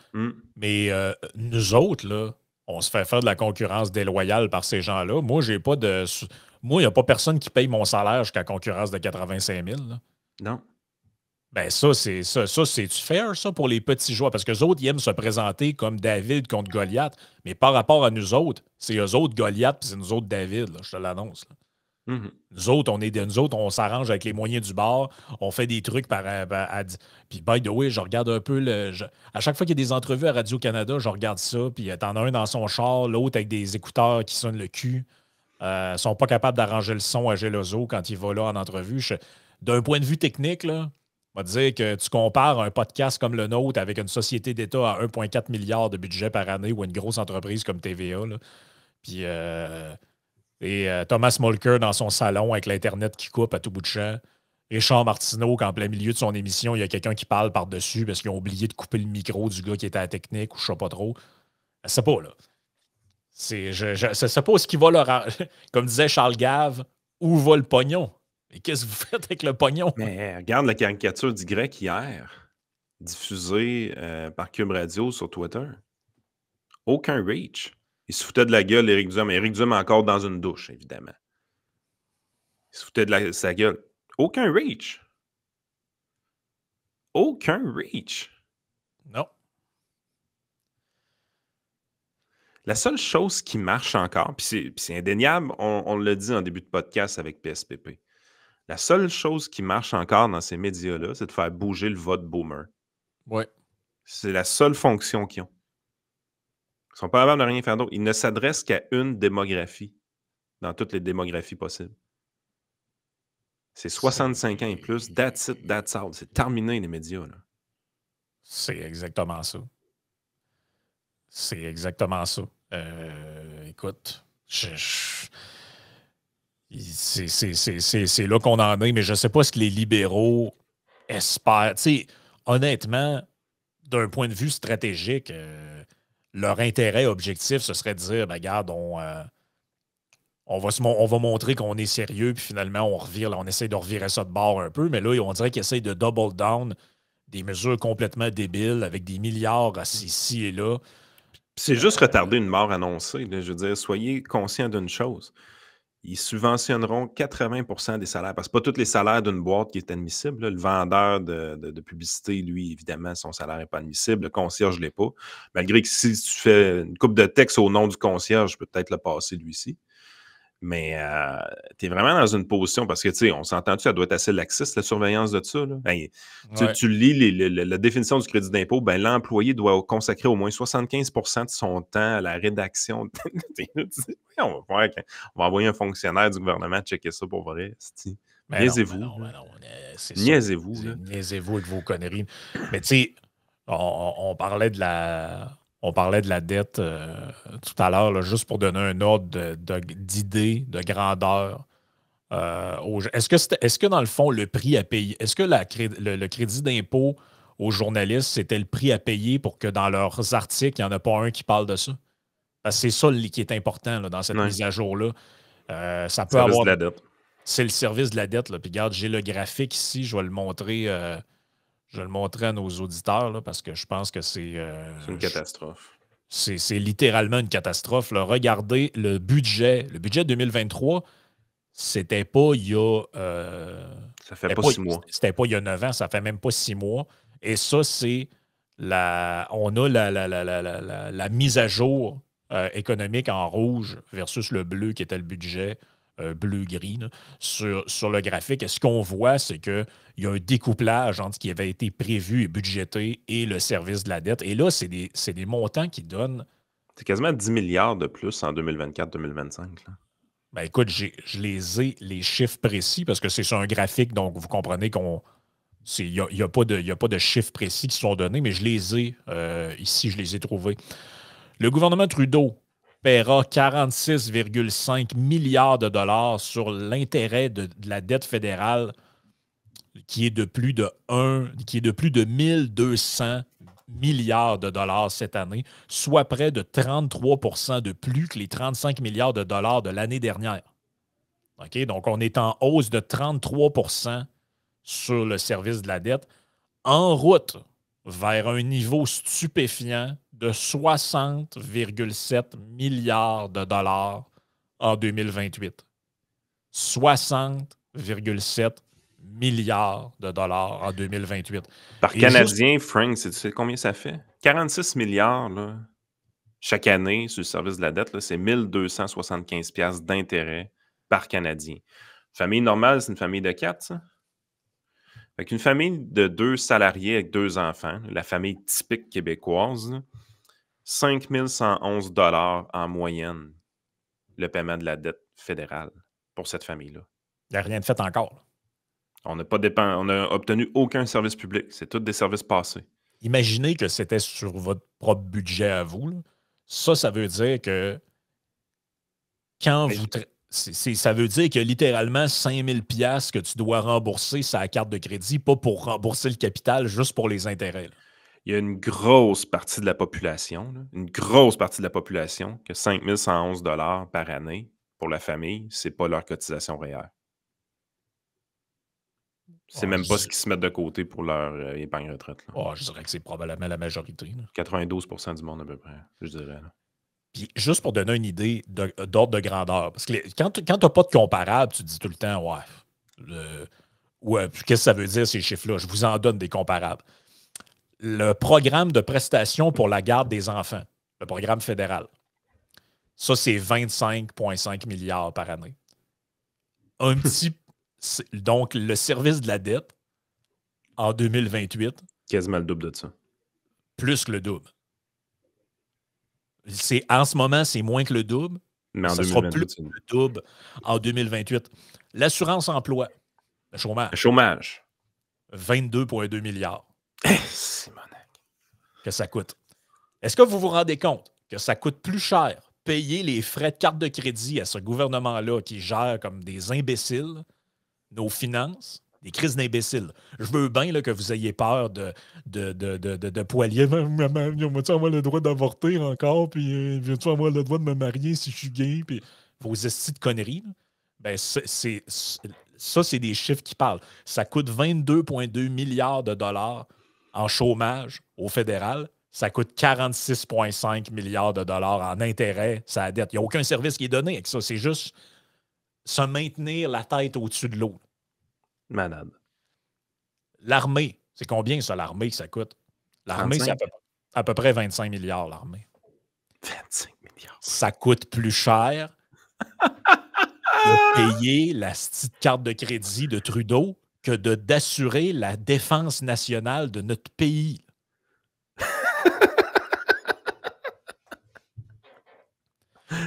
Mais nous autres, là, on se fait faire de la concurrence déloyale par ces gens-là. Moi, j'ai pas de. Moi, il n'y a pas personne qui paye mon salaire jusqu'à concurrence de 85 000. Là. Non. Ben ça, c'est-tu fair, ça, pour les petits joueurs? Parce qu'eux autres, ils aiment se présenter comme David contre Goliath. Mais par rapport à nous autres, c'est eux autres Goliath puis c'est nous autres David, là, je te l'annonce. Là. Mhm. Nous autres, on s'arrange avec les moyens du bord, on fait des trucs Puis, by the way, je regarde un peu à chaque fois qu'il y a des entrevues à Radio-Canada, je regarde ça, puis t'en as un dans son char, l'autre avec des écouteurs qui sonnent le cul. Sont pas capables d'arranger le son à Geloso quand il va là en entrevue. D'un point de vue technique, là, on va te dire que tu compares un podcast comme le nôtre avec une société d'État à 1,4 milliard de budget par année ou une grosse entreprise comme TVA, là. Puis Thomas Mulcair dans son salon avec l'Internet qui coupe à tout bout de champ. Richard Martineau, qu'en plein milieu de son émission, il y a quelqu'un qui parle par-dessus parce qu'ils ont oublié de couper le micro du gars qui était à la technique ou je sais pas trop. Je sais pas, là. Je sais pas où ce qui va leur. Comme disait Charles Gave, où va le pognon? Et qu'est-ce que vous faites avec le pognon? Mais regarde la caricature d'Y hier, diffusée par Cube Radio sur Twitter. Aucun reach. Il se foutait de la gueule d'Éric Duhem. Éric Duhem encore dans une douche, évidemment. Il se foutait de sa gueule. Aucun reach. Aucun reach. Non. La seule chose qui marche encore, puis c'est indéniable, on l'a dit en début de podcast avec PSPP, la seule chose qui marche encore dans ces médias-là, c'est de faire bouger le vote boomer. Ouais. C'est la seule fonction qu'ils ont. Ils ne sont pas capables de rien faire d'autre. Ils ne s'adressent qu'à une démographie, dans toutes les démographies possibles. C'est 65 ans et plus, that's it, that's out. C'est terminé, les médias. Là. C'est exactement ça. C'est exactement ça. Écoute, c'est là qu'on en est, mais je ne sais pas ce que les libéraux espèrent. Tu sais, honnêtement, d'un point de vue stratégique, leur intérêt objectif, ce serait de dire, ben, regarde, on va montrer qu'on est sérieux, puis finalement, on essaie de revirer ça de bord un peu, mais là, on dirait qu'ils essayent de double down des mesures complètement débiles avec des milliards ici et là. C'est juste retarder une mort annoncée. Là. Je veux dire, soyez conscients d'une chose. Ils subventionneront 80% des salaires, parce que pas tous les salaires d'une boîte qui est admissible. Là. Le vendeur de publicité, lui, évidemment, son salaire n'est pas admissible. Le concierge ne l'est pas. Malgré que si tu fais une coupe de texte au nom du concierge, je peux peut-être le passer, lui-ci. Mais tu es vraiment dans une position, parce que, tu sais, on s'entend-tu, ça doit être assez laxiste, la surveillance de ça. Là? Ben, Ouais. tu lis la définition du crédit d'impôt, ben, l'employé doit consacrer au moins 75% de son temps à la rédaction. On va envoyer un fonctionnaire du gouvernement checker ça pour vrai. Niaisez-vous. C'est Niaisez-vous. ça. Niaisez-vous avec vos conneries. Mais tu sais, on parlait de la dette tout à l'heure, là, juste pour donner un ordre d'idée, de grandeur. Est-ce que dans le fond, le prix à payer, est-ce que le crédit d'impôt aux journalistes, c'était le prix à payer pour que dans leurs articles, il n'y en a pas un qui parle de ça? Parce que c'est ça qui est important là, dans cette mise à jour-là. Ça peut Service avoir. de la dette. C'est le service de la dette. Là. Puis regarde, j'ai le graphique ici, je vais le montrer. Je vais le montrer à nos auditeurs là, parce que je pense que c'est. C'est une catastrophe. C'est littéralement une catastrophe. Là. Regardez le budget. Le budget 2023, c'était pas il y a. Ça fait pas 6 mois. C'était pas il y a 9 ans, ça fait même pas 6 mois. Et ça, c'est on a la mise à jour économique en rouge versus le bleu qui était le budget bleu-gris sur le graphique. Et ce qu'on voit, c'est qu'il y a un découplage entre ce qui avait été prévu et budgété et le service de la dette. Et là, c'est des montants qui donnent. C'est quasiment 10 milliards de plus en 2024-2025. Ben écoute, je les ai, les chiffres précis, parce que c'est sur un graphique, donc vous comprenez il n'y a pas de chiffres précis qui sont donnés, mais je les ai ici, je les ai trouvés. Le gouvernement Trudeau paiera 46,5 milliards de dollars sur l'intérêt de la dette fédérale qui est de plus de 1200 milliards de dollars cette année, soit près de 33 de plus que les 35 milliards de dollars de l'année dernière. OK? Donc, on est en hausse de 33 sur le service de la dette, en route vers un niveau stupéfiant de 60,7 milliards de dollars en 2028. 60,7 milliards de dollars en 2028. Par Canadien, Frank, tu sais combien ça fait? 46 milliards là, chaque année sur le service de la dette, c'est 1275$ d'intérêt par Canadien. Une famille normale, c'est une famille de 4, ça? Fait qu'une famille de 2 salariés avec 2 enfants, la famille typique québécoise, 5 111 $ en moyenne, le paiement de la dette fédérale pour cette famille-là. Il n'y a rien de fait encore. Là. On n'a obtenu aucun service public. C'est tous des services passés. Imaginez que c'était sur votre propre budget à vous. Là. Ça veut dire que quand vous... ça veut dire que littéralement 5 000 $ que tu dois rembourser sur la carte de crédit, pas pour rembourser le capital, juste pour les intérêts. Là. Il y a une grosse partie de la population, que 5 111 $ par année pour la famille, c'est pas leur cotisation réelle. C'est même pas ce qu'ils se mettent de côté pour leur épargne retraite. Là. Je dirais que c'est probablement la majorité. Là. 92% du monde à peu près, je dirais. Là. Puis juste pour donner une idée d'ordre de grandeur, parce que quand tu n'as pas de comparable, tu te dis tout le temps, qu'est-ce que ça veut dire ces chiffres-là? Je vous en donne des comparables. Le programme de prestation pour la garde des enfants, le programme fédéral, ça, c'est 25,5 milliards par année. Donc, le service de la dette, en 2028, quasiment le double de ça. Plus que le double. En ce moment, c'est moins que le double. Mais ça sera plus que le double en 2028. L'assurance emploi, le chômage. Le chômage. 22,2 milliards. Simonac. Que ça coûte. Est-ce que vous vous rendez compte que ça coûte plus cher payer les frais de carte de crédit à ce gouvernement-là qui gère comme des imbéciles nos finances, des crises d'imbéciles? Je veux bien là, que vous ayez peur de poiliers. Viens-tu avoir le droit d'avorter encore? Puis viens-tu avoir le droit de me marier si je suis gay? Puis vos estis de conneries. Là. Ben, ça, c'est des chiffres qui parlent. Ça coûte 22,2 milliards de dollars en chômage au fédéral. Ça coûte 46,5 milliards de dollars en intérêt, sa dette. Il n'y a aucun service qui est donné avec ça. C'est juste se maintenir la tête au-dessus de l'eau. Malade. L'armée, c'est combien ça, l'armée, que ça coûte? L'armée, c'est à peu près 25 milliards, l'armée. 25 milliards. Ça coûte plus cher de payer la petite carte de crédit de Trudeau que d'assurer la défense nationale de notre pays.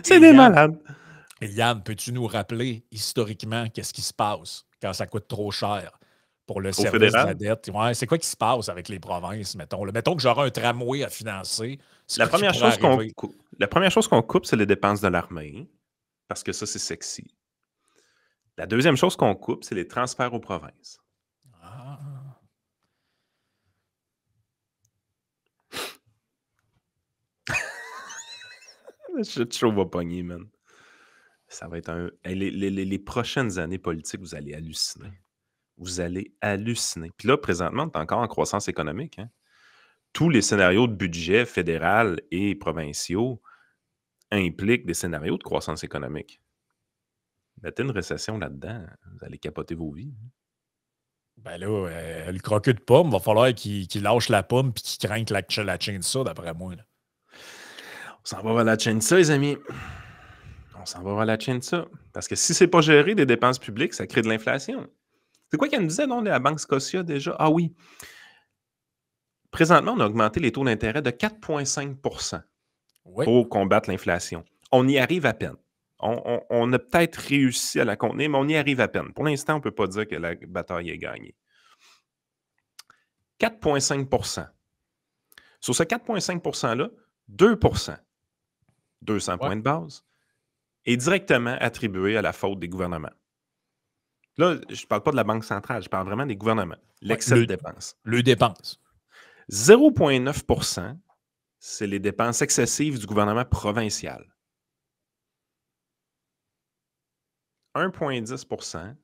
C'est des malades. Yann, peux-tu nous rappeler historiquement qu'est-ce qui se passe quand ça coûte trop cher pour le service fédéral? De la dette? Ouais, c'est quoi qui se passe avec les provinces, mettons? Mettons que j'aurai un tramway à financer. La première chose qu'on coupe, c'est les dépenses de l'armée, parce que ça, c'est sexy. La deuxième chose qu'on coupe, c'est les transferts aux provinces. Ah. Je trouve va pogner, man. Ça va être les prochaines années politiques, vous allez halluciner. Vous allez halluciner. Puis là, présentement, on est encore en croissance économique. Hein? Tous les scénarios de budget fédéral et provinciaux impliquent des scénarios de croissance économique. Mettez une récession là-dedans, vous allez capoter vos vies. Ben là, le croqueux de pomme, va falloir qu'il lâche la pomme et qu'il craigne la chainsaw, d'après moi. Là. On s'en va vers la chainsaw, les amis. On s'en va vers la chainsaw. Parce que si c'est pas géré des dépenses publiques, ça crée de l'inflation. C'est quoi qu'elle nous disait, non, la Banque Scotia, déjà? Ah oui. Présentement, on a augmenté les taux d'intérêt de 4,5 % pour combattre l'inflation. On y arrive à peine. On a peut-être réussi à la contenir, mais on y arrive à peine. Pour l'instant, on ne peut pas dire que la bataille est gagnée. 4,5 %. Sur ce 4,5 %-là, 2 %, 200 points de base, est directement attribué à la faute des gouvernements. Là, je ne parle pas de la Banque centrale, je parle vraiment des gouvernements. L'excès de dépenses. Le dépense. 0,9 %, c'est les dépenses excessives du gouvernement provincial. 1,10 %,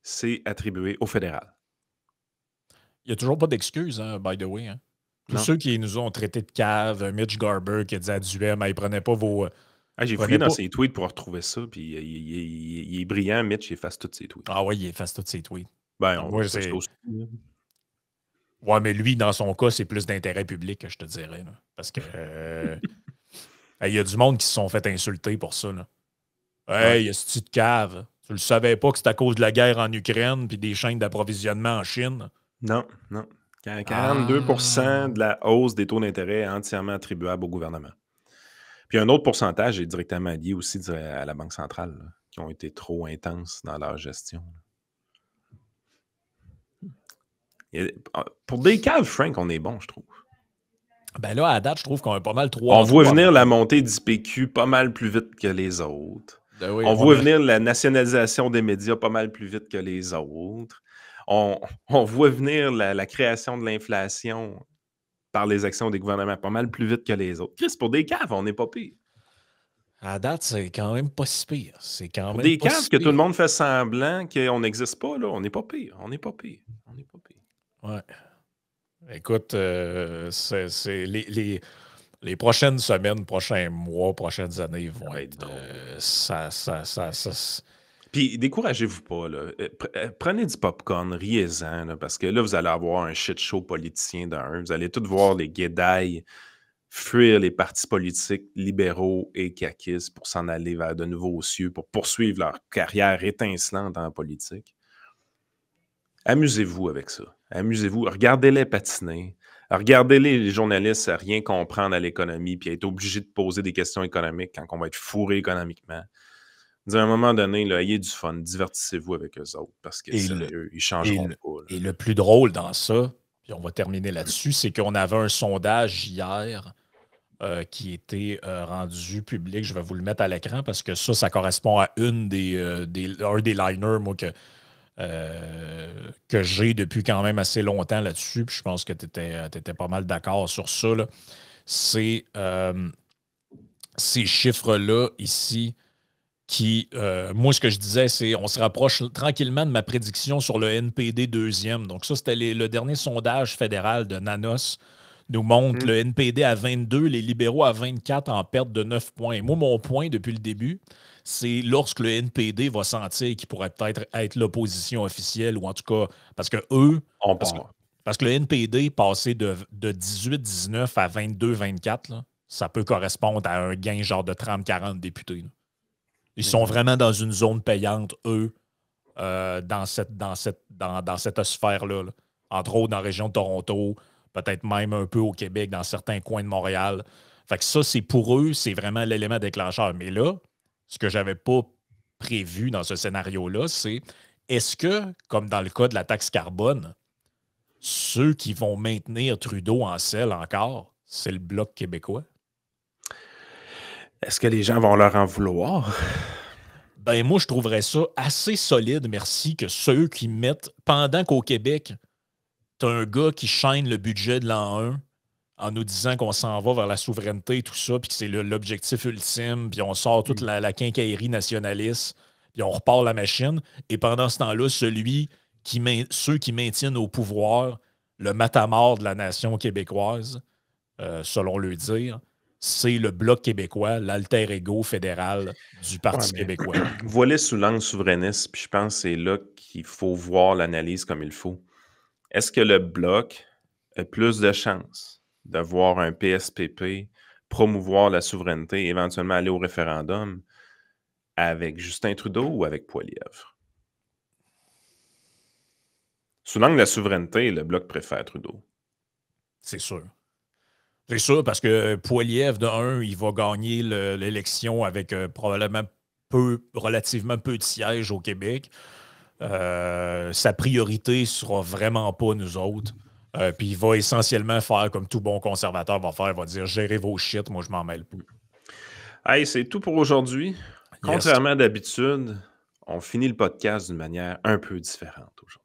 c'est attribué au fédéral. Il n'y a toujours pas d'excuses, hein, by the way. Hein. Tous ceux qui nous ont traités de cave, Mitch Garber qui a dit à Duhem, il prenait pas vos... j'ai fouillé dans ses tweets pour retrouver ça, puis il est brillant, Mitch, il efface tous ses tweets. Ah oui, il efface tous ses tweets. Ben, ouais, mais lui, dans son cas, c'est plus d'intérêt public, je te dirais. Là. Parce que il y a du monde qui se sont fait insulter pour ça. Là. Ouais. Hey, est-ce de cave? Tu le savais pas que c'est à cause de la guerre en Ukraine puis des chaînes d'approvisionnement en Chine? Non, non. 42% Ah. de la hausse des taux d'intérêt est entièrement attribuable au gouvernement. Puis un autre pourcentage est directement lié aussi à la Banque centrale, là, qui ont été trop intenses dans leur gestion. Pour des caves, Frank, on est bon, je trouve. Ben là, à date, je trouve qu'on a pas mal 3 On en voit 3 venir avec la eux. montée d'IPQ pas mal plus vite que les autres. Ben oui, On voit venir la nationalisation des médias pas mal plus vite que les autres. On voit venir la création de l'inflation par les actions des gouvernements pas mal plus vite que les autres. Chris, pour des caves, on n'est pas pire. À date, c'est quand même pas si pire. C'est quand Pour même des pas caves si que tout le pire. monde fait semblant qu'on n'existe pas, là, on n'est pas pire. On n'est pas pire. On n'est pas pire. Ouais. Écoute, les prochaines semaines, prochains mois, prochaines années vont va être être drôle. Puis découragez-vous pas. Là. Prenez du popcorn, riez-en, là, parce que là, vous allez avoir un shit show politicien d'un. Vous allez tous voir les guédailles fuir les partis politiques libéraux et caquistes pour s'en aller vers de nouveaux cieux, pour poursuivre leur carrière étincelante en politique. Amusez-vous avec ça. Amusez-vous. Regardez-les patiner. Regardez-les, les journalistes, à rien comprendre à l'économie, puis être obligés de poser des questions économiques quand on va être fourré économiquement. À un moment donné, là, ayez du fun, divertissez-vous avec eux autres, parce que sérieux, ils ne changeront pas. Et le plus drôle dans ça, puis on va terminer là-dessus, c'est qu'on avait un sondage hier qui était rendu public. Je vais vous le mettre à l'écran parce que ça correspond à un des liners, moi, que j'ai depuis quand même assez longtemps là-dessus. Puis je pense que tu étais pas mal d'accord sur ça. Là. C'est ces chiffres-là ici qui, moi, ce que je disais, c'est on se rapproche tranquillement de ma prédiction sur le NPD deuxième. Donc ça, c'était le dernier sondage fédéral de Nanos nous montre le NPD à 22, les libéraux à 24 en perte de 9 points. Moi, mon point depuis le début, c'est lorsque le NPD va sentir qu'il pourrait peut-être être l'opposition officielle, ou en tout cas, parce que eux, On parce que, part. parce que le NPD passé de 18-19 à 22-24, là, ça peut correspondre à un gain genre de 30-40 députés. Là. Ils sont vraiment dans une zone payante, eux, dans cette sphère-là. Là. Entre autres, dans la région de Toronto, peut-être même un peu au Québec, dans certains coins de Montréal. Fait que ça, c'est pour eux, c'est vraiment l'élément déclencheur. Mais là, ce que j'avais pas prévu dans ce scénario-là, c'est est-ce que, comme dans le cas de la taxe carbone, ceux qui vont maintenir Trudeau en selle encore, c'est le Bloc québécois? Est-ce que les gens vont leur en vouloir? Ben moi, je trouverais ça assez solide, merci, que ceux qui mettent, pendant qu'au Québec, t'as un gars qui chaîne le budget de l'an 1 en nous disant qu'on s'en va vers la souveraineté et tout ça, puis que c'est l'objectif ultime, puis on sort toute la quincaillerie nationaliste, puis on repart la machine. Et pendant ce temps-là, ceux qui maintiennent au pouvoir le matamor de la nation québécoise, selon le dire, c'est le Bloc québécois, l'alter ego fédéral du Parti québécois. Voilé sous l'angle souverainiste, puis je pense que c'est là qu'il faut voir l'analyse comme il faut. Est-ce que le Bloc a plus de chances de voir un PSPP promouvoir la souveraineté et éventuellement aller au référendum avec Justin Trudeau ou avec Poilievre? Sous l'angle de la souveraineté, le Bloc préfère Trudeau. C'est sûr. C'est sûr, parce que Poilievre, de un, il va gagner l'élection avec probablement relativement peu de sièges au Québec. Sa priorité sera vraiment pas nous autres. Puis il va essentiellement faire comme tout bon conservateur va faire, il va dire gérez vos shit, moi je m'en mêle pas. Hey, c'est tout pour aujourd'hui. Contrairement à d'habitude, on finit le podcast d'une manière un peu différente aujourd'hui.